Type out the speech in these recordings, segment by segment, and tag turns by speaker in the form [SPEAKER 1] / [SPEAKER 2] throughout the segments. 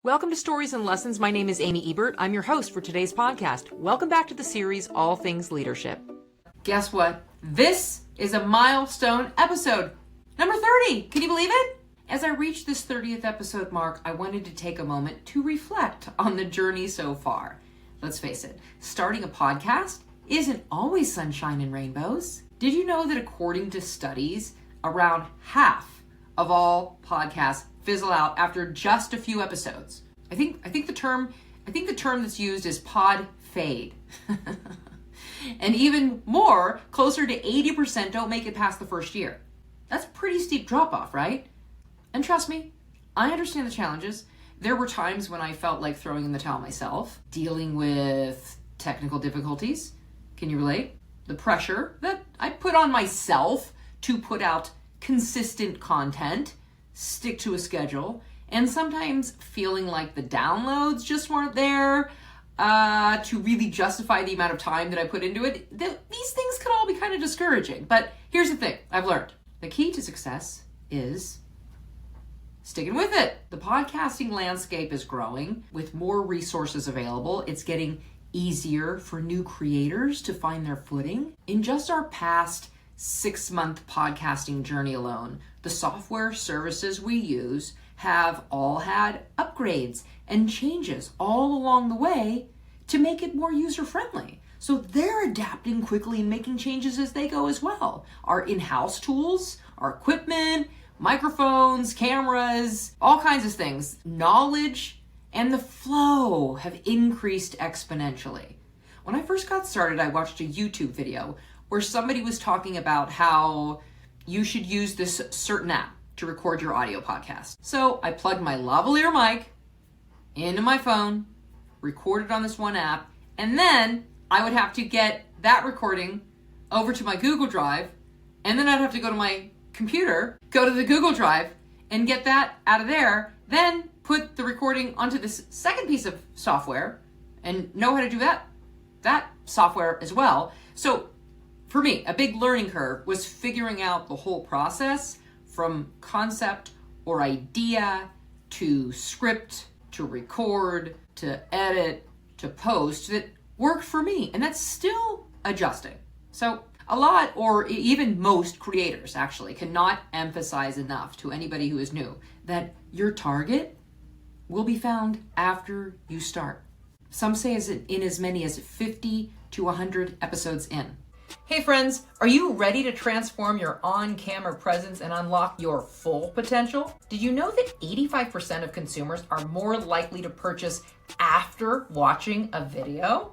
[SPEAKER 1] Welcome to Stories and Lessons. My name is Amy Ebert. I'm your host for today's podcast. Welcome back to the series, All Things Leadership. Guess what? This is a milestone episode. Number 30. Can you believe it? As I reach this 30th episode mark, I wanted to take a moment to reflect on the journey so far. Let's face it, starting a podcast isn't always sunshine and rainbows. Did you know that according to studies, around half of all podcasts fizzle out after just a few episodes? I think the term that's used is pod fade. And even more, closer to 80% don't make it past the first year. That's a pretty steep drop off, right? And trust me, I understand the challenges. There were times when I felt like throwing in the towel myself, dealing with technical difficulties. Can you relate? The pressure that I put on myself to put out consistent content, stick to a schedule, and sometimes feeling like the downloads just weren't there to really justify the amount of time that I put into it. These things can all be kind of discouraging. But here's the thing I've learned. The key to success is sticking with it. The podcasting landscape is growing with more resources available. It's getting easier for new creators to find their footing. In just our past 6-month podcasting journey alone, the software services we use have all had upgrades and changes all along the way to make it more user-friendly. So they're adapting quickly and making changes as they go as well. Our in-house tools, our equipment, microphones, cameras, all kinds of things, knowledge, and the flow have increased exponentially. When I first got started, I watched a YouTube video where somebody was talking about how you should use this certain app to record your audio podcast. So I plugged my lavalier mic into my phone, recorded on this one app, and then I would have to get that recording over to my Google Drive, and then I'd have to go to my computer, go to the Google Drive, and get that out of there, then put the recording onto this second piece of software and know how to do that software as well. So for me, a big learning curve was figuring out the whole process from concept or idea to script to record to edit to post that worked for me. And that's still adjusting. So a lot, or even most creators actually, cannot emphasize enough to anybody who is new that your target will be found after you start. Some say in as many as 50 to 100 episodes in. Hey friends, are you ready to transform your on-camera presence and unlock your full potential? Did you know that 85% of consumers are more likely to purchase after watching a video?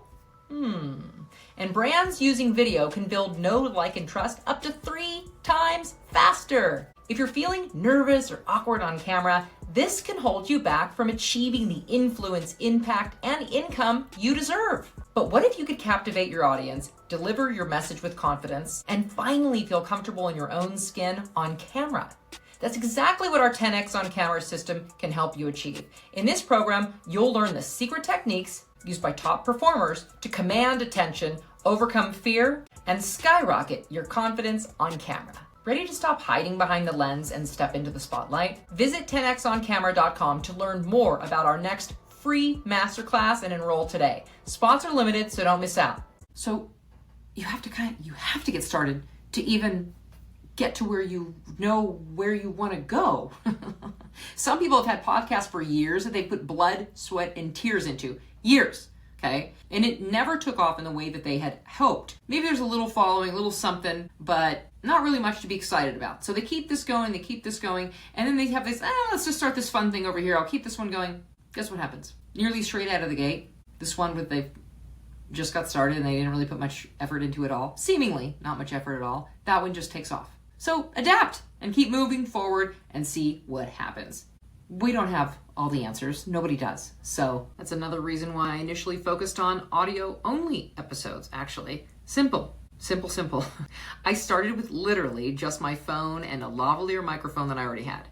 [SPEAKER 1] And brands using video can build know, like, and trust up to 3 times faster. If you're feeling nervous or awkward on camera, this can hold you back from achieving the influence, impact, and income you deserve. But what if you could captivate your audience, deliver your message with confidence, and finally feel comfortable in your own skin on camera? That's exactly what our 10X on camera system can help you achieve. In this program, you'll learn the secret techniques used by top performers to command attention, overcome fear, and skyrocket your confidence on camera. Ready to stop hiding behind the lens and step into the spotlight? Visit 10xoncamera.com to learn more about our next free masterclass and enroll today. Spots are limited, so don't miss out. So you have to get started to even get to where you know where you want to go. Some people have had podcasts for years that they put blood, sweat, and tears into. Years, okay? And it never took off in the way that they had hoped. Maybe there's a little following, a little something, but not really much to be excited about. So they keep this going, and then they have this, let's just start this fun thing over here. I'll keep this one going. Guess what happens? Nearly straight out of the gate, this one with they've just got started and they didn't really put much effort into it all. Seemingly not much effort at all. That one just takes off. So adapt and keep moving forward and see what happens. We don't have all the answers. Nobody does. So that's another reason why I initially focused on audio-only episodes, actually. Simple. I started with literally just my phone and a lavalier microphone that I already had.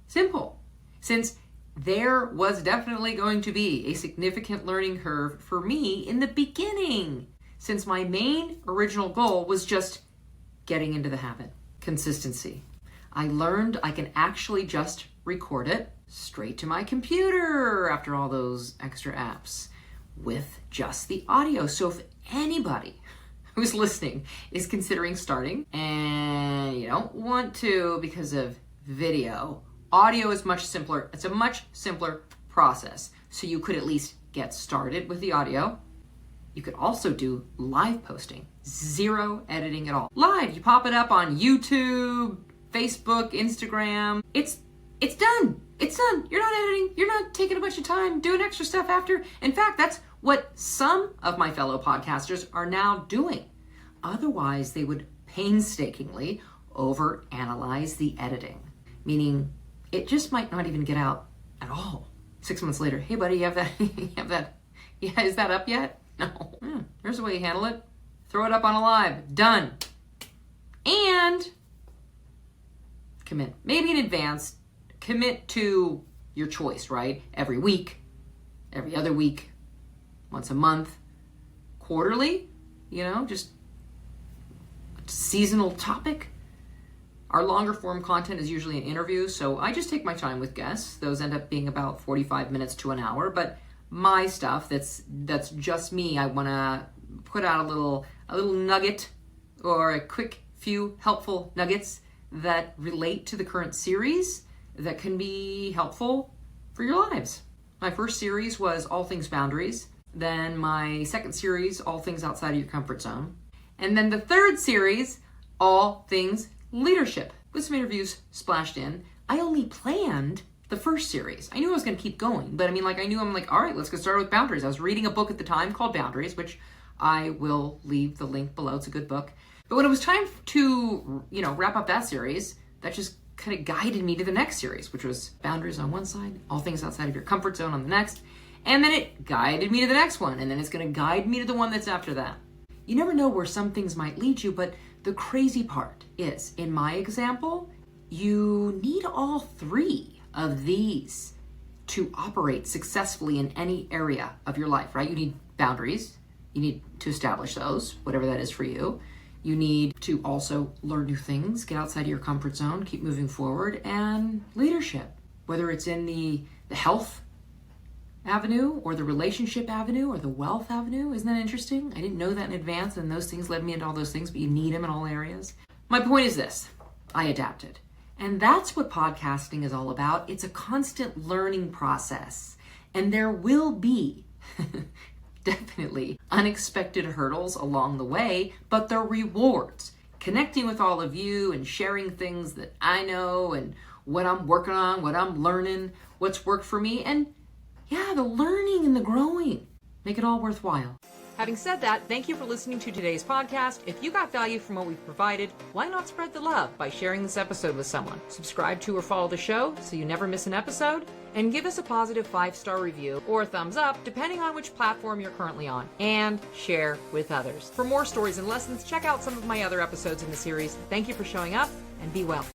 [SPEAKER 1] Simple. Since there was definitely going to be a significant learning curve for me in the beginning, since my main original goal was just getting into the habit. Consistency. I learned I can actually just record it, straight to my computer after all those extra apps with just the audio. So if anybody who's listening is considering starting and you don't want to because of video, audio is much simpler. It's a much simpler process. So you could at least get started with the audio. You could also do live posting, 0 editing at all. Live, you pop it up on YouTube, Facebook, Instagram. It's done. It's done. You're not editing. You're not taking a bunch of time doing extra stuff after. In fact, that's what some of my fellow podcasters are now doing. Otherwise, they would painstakingly overanalyze the editing, meaning it just might not even get out at all. 6 months later, hey buddy, you have that? You have that? Yeah, is that up yet? No. Here's the way you handle it. Throw it up on a live. Done. And commit. Maybe in advance, commit to your choice, right? Every week, every other week, once a month, quarterly, just seasonal topic. Our longer form content is usually an interview, so I just take my time with guests. Those end up being about 45 minutes to an hour, but my stuff that's just me, I want to put out a little nugget or a quick few helpful nuggets that relate to the current series that can be helpful for your lives. My first series was All Things Boundaries. Then my second series, All Things Outside of Your Comfort Zone. And then the third series, All Things Leadership, with some interviews splashed in. I only planned the first series. I knew I was going to keep going, but I'm like, all right, let's get started with Boundaries. I was reading a book at the time called Boundaries, which I will leave the link below. It's a good book. But when it was time to, wrap up that series, that just kind of guided me to the next series, which was Boundaries on one side, All Things Outside of Your Comfort Zone on the next. And then it guided me to the next one, and then it's going to guide me to the one that's after that. You never know where some things might lead you, but the crazy part is, in my example, you need all 3 of these to operate successfully in any area of your life, right? You need boundaries. You need to establish those, whatever that is for you. You need to also learn new things, get outside of your comfort zone, keep moving forward, and leadership, whether it's in the health avenue or the relationship avenue or the wealth avenue. Isn't that interesting? I didn't know that in advance, and those things led me into all those things, but you need them in all areas. My point is this: I adapted. And that's what podcasting is all about. It's a constant learning process. And there will be definitely unexpected hurdles along the way, but the rewards, connecting with all of you and sharing things that I know and what I'm working on, what I'm learning, what's worked for me, and the learning and the growing make it all worthwhile. Having said that, thank you for listening to today's podcast. If you got value from what we've provided, why not spread the love by sharing this episode with someone? Subscribe to or follow the show so you never miss an episode, and give us a positive 5-star review or a thumbs up, depending on which platform you're currently on, and share with others. For more stories and lessons, check out some of my other episodes in the series. Thank you for showing up, and be well.